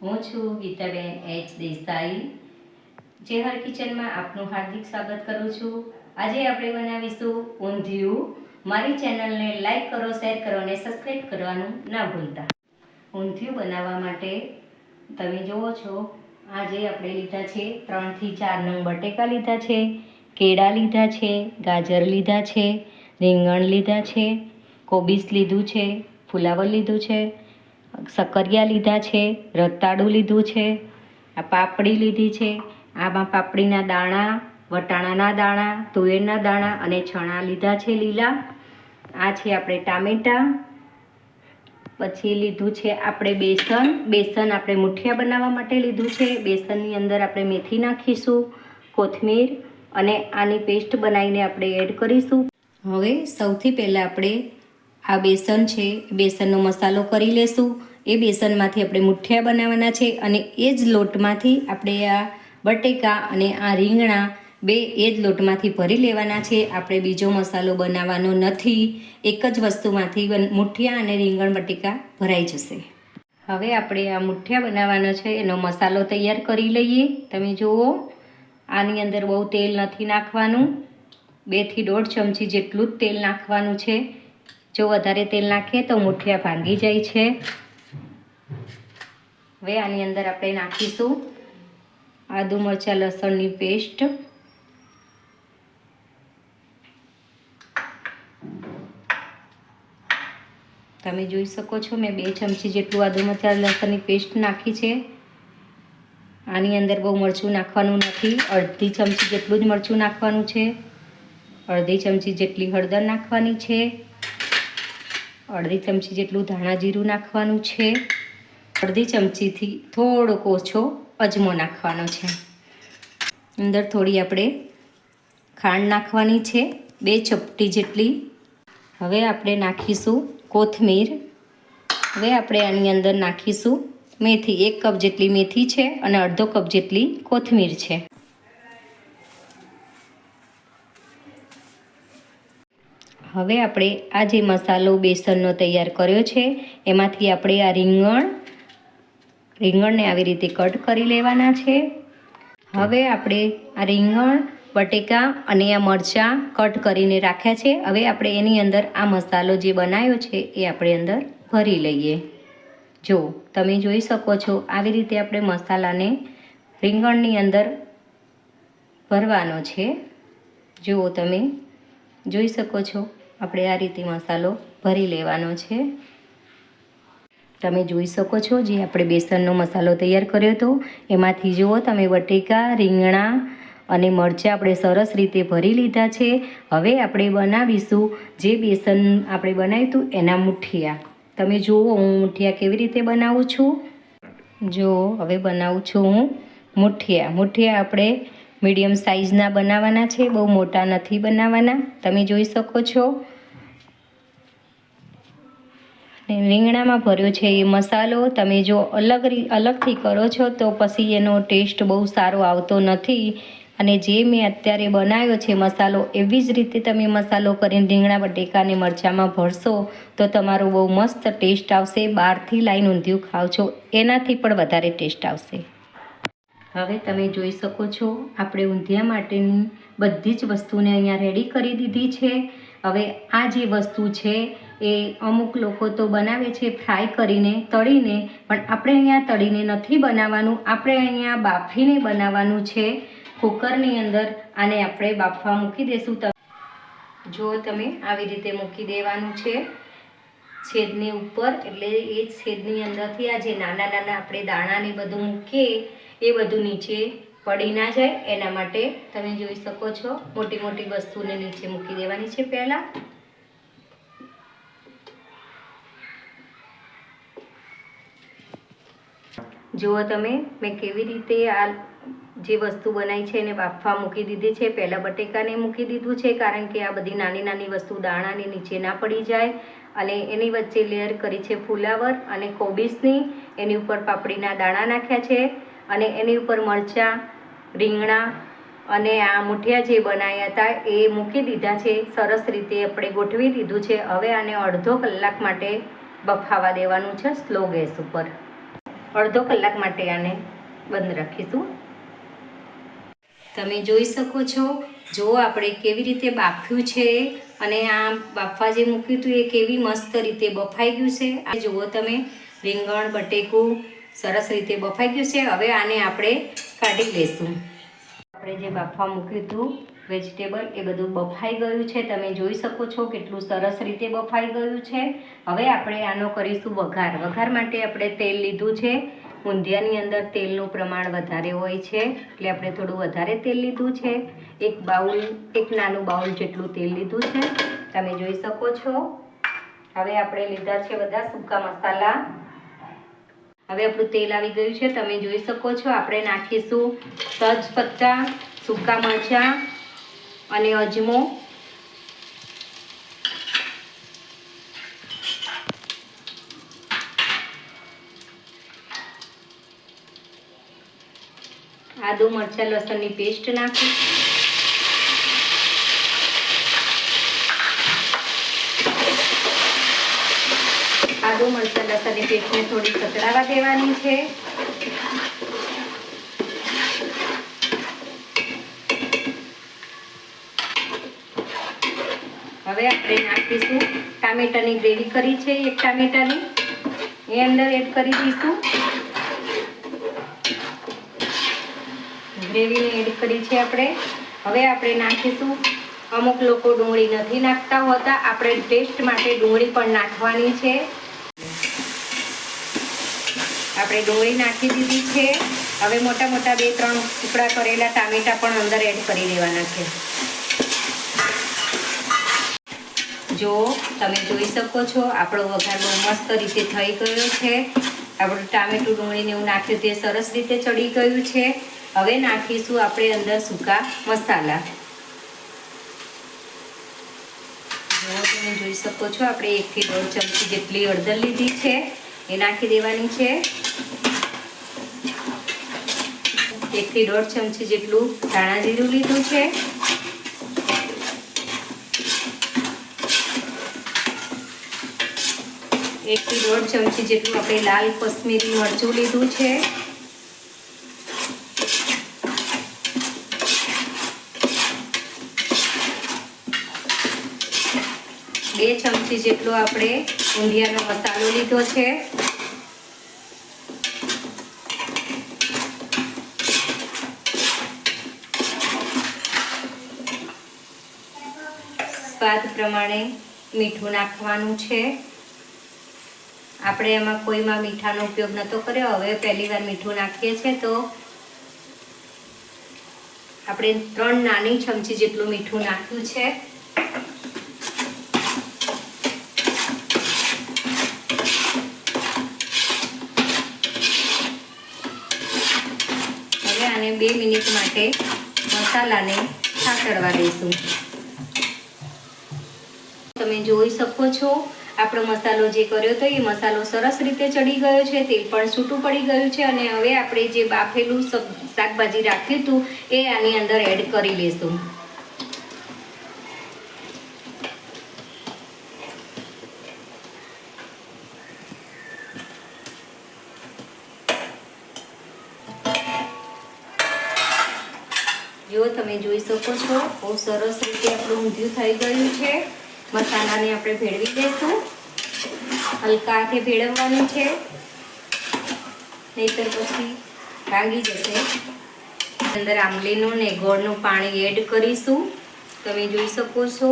હું છું ગીતાબેન એચ દેસાઈ, જેહર કિચનમાં આપનું હાર્દિક સ્વાગત કરું છું। આજે આપણે બનાવીશું ઊંધિયું। મારી ચેનલને લાઈક કરો, શેર કરો અને સબસ્ક્રાઈબ કરવાનું ના ભૂલતા। ઊંધિયું બનાવવા માટે તમે જુઓ છો, આજે આપણે લીધા છે 3 થી 4 નંગ બટેકા લીધા છે, કેળા લીધા છે, ગાજર લીધા છે, રીંગણ લીધા છે, કોબીસ લીધું છે, ફુલાવર લીધું છે, સક્કરિયા લીધા છે, રતાળું લીધું છે, આ પાપડી લીધી છે। આમાં પાપડીના દાણા, વટાણાના દાણા, તુવેરના દાણા અને ચણા લીધા છે લીલા। આ છે આપણે ટામેટાં। પછી લીધું છે આપણે બેસન આપણે મુઠિયા બનાવવા માટે લીધું છે। બેસનની અંદર આપણે મેથી નાખીશું, કોથમીર અને આની પેસ્ટ બનાવીને આપણે એડ કરીશું। હવે સૌથી પહેલાં આપણે આ બેસન છે, બેસનનો મસાલો કરી લેશું। એ બેસનમાંથી આપણે મુઠિયા બનાવવાના છે અને એ જ લોટમાંથી આપણે આ બટેકા અને આ રીંગણા બે એ જ લોટમાંથી ભરી લેવાના છે। આપણે બીજો મસાલો બનાવવાનો નથી, એક જ વસ્તુમાંથી મુઠિયા અને રીંગણ બટેકા ભરાઈ જશે। હવે આપણે આ મુઠિયા બનાવવાનો છે એનો મસાલો તૈયાર કરી લઈએ। તમે જુઓ, આની અંદર બહુ તેલ નથી નાખવાનું, 2 થી 1.5 ચમચી જેટલું જ તેલ નાખવાનું છે। જો વધારે તેલ નાખીએ તો મુઠિયા ભાંગી જાય છે। હવે આની અંદર આપણે નાખીશું આદુ મરચાં લસણની પેસ્ટ, તમે જોઈ શકો છો મેં 2 ચમચી જેટલું આદુ મરચાં લસણની પેસ્ટ નાખી છે। આની અંદર બહુ મરચું નાખવાનું નથી, 1/2 ચમચી જેટલું જ મરચું નાખવાનું છે। 1/2 ચમચી જેટલી હળદર નાખવાની છે, 1/2 ચમચી જેટલું ધાણા જીરું નાખવાનું છે, 1/2 ચમચીથી થોડોક ઓછો અજમો નાખવાનો છે। અંદર થોડી આપણે ખાંડ નાખવાની છે, 2 ચપટી જેટલી। હવે આપણે નાખીશું કોથમીર। હવે આપણે આની અંદર નાખીશું મેથી, 1 કપ જેટલી મેથી છે અને અડધો કપ જેટલી કોથમીર છે। હવે આપણે આ જે મસાલો બેસનનો તૈયાર કર્યો છે એમાંથી આપણે આ રીંગણને આવી રીતે કટ કરી લેવાના છે। હવે આપણે આ રીંગણ, બટેકા અને આ મરચાં કટ કરીને રાખ્યા છે। હવે આપણે એની અંદર આ મસાલો જે બનાવ્યો છે એ આપણે અંદર ભરી લઈએ। જો તમે જોઈ શકો છો, આવી રીતે આપણે મસાલાને રીંગણની અંદર ભરવાનો છે। જુઓ, તમે જોઈ શકો છો, આપણે આ રીતે મસાલો ભરી લેવાનો છે। તમે જોઈ શકો છો જે આપણે બેસનનો મસાલો તૈયાર કર્યો હતો એમાંથી જુઓ તમે બટેકા, રીંગણા અને મરચાં આપણે સરસ રીતે ભરી લીધા છે। હવે આપણે બનાવીશું જે બેસન આપણે બનાવ્યું હતું એના મુઠિયા। તમે જુઓ હું મુઠિયા કેવી રીતે બનાવું છું। જુઓ, હવે બનાવું છું હું મુઠિયા આપણે મીડિયમ સાઇઝના બનાવવાના છે, બહુ મોટા નથી બનાવવાના। તમે જોઈ શકો છો રીંગણામાં ભર્યો છે એ મસાલો તમે જો અલગથી કરો છો તો પછી એનો ટેસ્ટ બહુ સારો આવતો નથી। અને જે મેં અત્યારે બનાવ્યો છે મસાલો, એવી જ રીતે તમે મસાલો કરીને રીંગણા, બટેકા અને મરચાંમાં ભરશો તો તમારો બહુ મસ્ત ટેસ્ટ આવશે। બહારથી લાવીને ઊંધિયું ખાવ છો એનાથી પણ વધારે ટેસ્ટ આવશે। હવે તમે જોઈ શકો છો આપણે ઊંધિયા માટેની બધી જ વસ્તુને અહીંયા રેડી કરી દીધી છે। હવે આ જે વસ્તુ છે એ અમુક લોકો તો બનાવે છે ફ્રાય કરીને, તળીને, પણ આપણે અહીંયા તળીને નથી બનાવવાનું, આપણે અહીંયા બાફીને બનાવવાનું છે। કુકરની અંદર આને આપણે બાફવા મૂકી દઈશું। જો તમે આવી રીતે મૂકી દેવાનું છે છેદની ઉપર, એટલે એ છેદની અંદરથી આ જે નાના આપણે દાણાને બધું મૂકીએ એ બધું નીચે પડી ના જાય એના માટે તમે જોઈ શકો છો મોટી મોટી વસ્તુને નીચે મૂકી દેવાની છે પહેલાં। જુઓ તમે મેં કેવી રીતે આ જે વસ્તુ બનાવી છે એને બાફવા મૂકી દીધી છે। પહેલાં બટેકાને મૂકી દીધું છે કારણ કે આ બધી નાની નાની વસ્તુ દાણાની નીચે ના પડી જાય। અને એની વચ્ચે લેયર કરી છે ફુલાવર અને કોબીસની, એની ઉપર પાપડીના દાણા નાખ્યા છે અને એની ઉપર મરચાં, રીંગણા અને આ મુઠિયા જે બનાવ્યા હતા એ મૂકી દીધા છે। સરસ રીતે આપણે ગોઠવી દીધું છે। હવે આને અડધો કલાક માટે બફાવા દેવાનું છે સ્લો ગેસ ઉપર। અડધો કલાક માટે આને બંધ રાખીશું. તમે જોઈ શકો છો, જો આપણે કેવી રીતે બાફ્યું છે અને આ બાફવા જે મૂક્યું હતું એ કેવી મસ્ત રીતે બફાઈ ગયું છે. આ જુઓ તમે, રીંગણ બટેકું સરસ રીતે બફાઈ ગયું છે. હવે આને આપણે કાઢી લઈશું. આપણે જે બાફવા મૂક્યું હતું વેજીટેબલ એ બધું બફાઈ ગયું છે. તમે જોઈ શકો છો કેટલું સરસ રીતે બફાઈ ગયું છે. હવે આપણે આનો કરીશું વઘાર. વઘાર માટે આપણે તેલ લીધું છે. ઊંધિયાની અંદર તેલનું પ્રમાણ વધારે હોય છે એટલે આપણે થોડું વધારે તેલ લીધું છે. એક નાનું બાઉલ જેટલું તેલ લીધું છે, તમે જોઈ શકો છો. હવે આપણે લીધા છે બધા સૂકા મસાલા. હવે આપણું તેલ આવી ગયું છે, તમે જોઈ શકો છો. આપણે નાખીશું તજપત્તા, સૂકા મરચાં અને અજમો. આદુ મરચાં લસણની પેસ્ટ નાખું. આદુ મરચાં લસણની પેસ્ટને થોડી સતળાવા દેવાની છે. હવે આપણે નાખીશું ટામેટાની ગ્રેવી કરી છે, એક ટામેટાની એ અંદર એડ કરી દઈશું. ગ્રેવીને એડ કરી છે આપણે. હવે આપણે નાખીશું, અમુક લોકો ડુંગળી નથી નાખતા હોતા, આપણે ટેસ્ટ માટે ડુંગળી પણ નાખવાની છે. આપણે ડુંગળી નાખી દીધી છે. હવે મોટા મોટા 2-3 ટુકડા કરેલા ટામેટા પણ અંદર એડ કરી દેવાના છે. જો તમે જોઈ શકો છો, આપણો વઘાર બહુ મસ્ત રીતે થઈ ગયો છે. આપણું ટામેટું ડુંગળીને એવું નાખ્યું તે સરસ રીતે ચડી ગયું છે. હવે નાખીશું આપણે અંદર સૂકા મસાલા. જો તમે જોઈ શકો છો, આપણે 1 થી 1.5 ચમચી જેટલી હળદર લીધી છે એ નાખી દેવાની છે. 1 થી 1.5 ચમચી જેટલું ધાણા જીરું લીધું છે. 1 થી 1.5 ચમચી જેટલું આપણે લાલ કશ્મીરી મરચું લીધું છે. 2 ચમચી જેટલો આપણે ઊંધિયાનો મસાલો લીધો છે. સ્વાદ પ્રમાણે મીઠું નાખવાનું છે. આપણે એમાં કોઈમાં મીઠાનો ઉપયોગ નહોતો કર્યો, હવે પહેલી વાર મીઠું નાખીએ છીએ તો આપણે 3 નાની ચમચી જેટલું મીઠું નાખ્યું છે. હવે આને 2 મિનિટ માટે મસાલાને સાતળવા દઈશું. તમે જોઈ શકો છો, આપણો મસાલો જે કર્યો હતો એ મસાલો સરસ રીતે ચડી ગયો છે. તેલ પણ છૂટું પડી ગયું છે. અને હવે આપણે જે બાફેલું શાકભાજી રાખ્યું હતું એ આની અંદર એડ કરી લઈશું. જો તમે જોઈ શકો છો, બહુ સરસ રીતે આપણું ઊંધિયું થઈ ગયું છે. મસાલાને આપણે ભેળવી દઈશું. હલકા હાથે ભેળવવાનું છે, નહીંતર પછી ભાંગી જશે. અંદર આંબલીનું ને ગોળનું પાણી એડ કરીશું. તમે જોઈ શકો છો,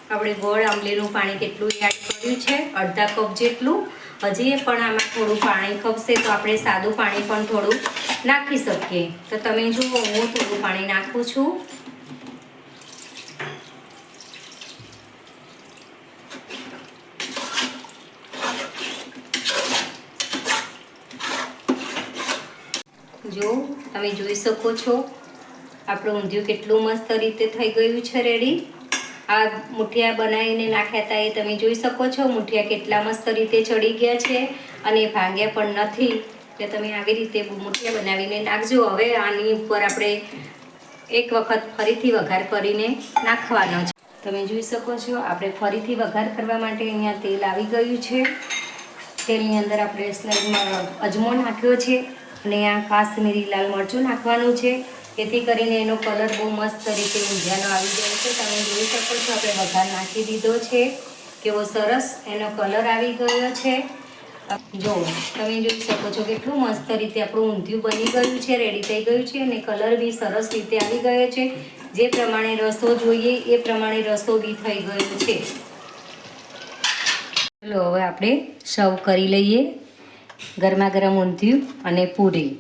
આપણે ગોળ આંબલીનું પાણી કેટલું એડ કર્યું છે, અડધા કપ જેટલું. હજી પણ આમાં થોડું પાણી ખપશે તો આપણે સાદું પાણી પણ થોડું નાખી શકીએ. તો તમે જુઓ, હું થોડું પાણી નાખું છું. જો તમે જોઈ શકો છો, આપણું ઊંધિયું કેટલું મસ્ત રીતે થઈ ગયું છે રેડી. આ મુઠિયા બનાવીને નાખ્યા હતા એ તમે જોઈ શકો છો. મુઠિયા કેટલા મસ્ત રીતે ચડી ગયા છે અને ભાંગ્યા પણ નથી. એટલે તમે આવી રીતે મુઠિયા બનાવીને નાખજો. હવે આની ઉપર આપણે એક વખત ફરીથી વઘાર કરીને નાખવાનો છે. તમે જોઈ શકો છો, આપણે ફરીથી વઘાર કરવા માટે અહીંયા તેલ આવી ગયું છે. તેલની અંદર આપણે સ્લાઇડમાં અજમો નાખ્યો છે અને આ કાશ્મીરી લાલ મરચું નાખવાનું છે, જેથી કરીને એનો કલર બહુ મસ્ત રીતે ઊંધિયાનો આવી જાય છે. તમે જોઈ શકો છો આપણે વઘાર નાખી દીધો છે, કેવો સરસ એનો કલર આવી ગયો છે. જો તમે જોઈ શકો છો કેટલું મસ્ત રીતે આપણું ઊંધિયું બની ગયું છે, રેડી થઈ ગયું છે અને કલર બી સરસ રીતે આવી ગયો છે. જે પ્રમાણે રસો જોઈએ એ પ્રમાણે રસો બી થઈ ગયો છે. ચલો હવે આપણે સર્વ કરી લઈએ ગરમા ગરમ ઊંધિયું અને પૂરી.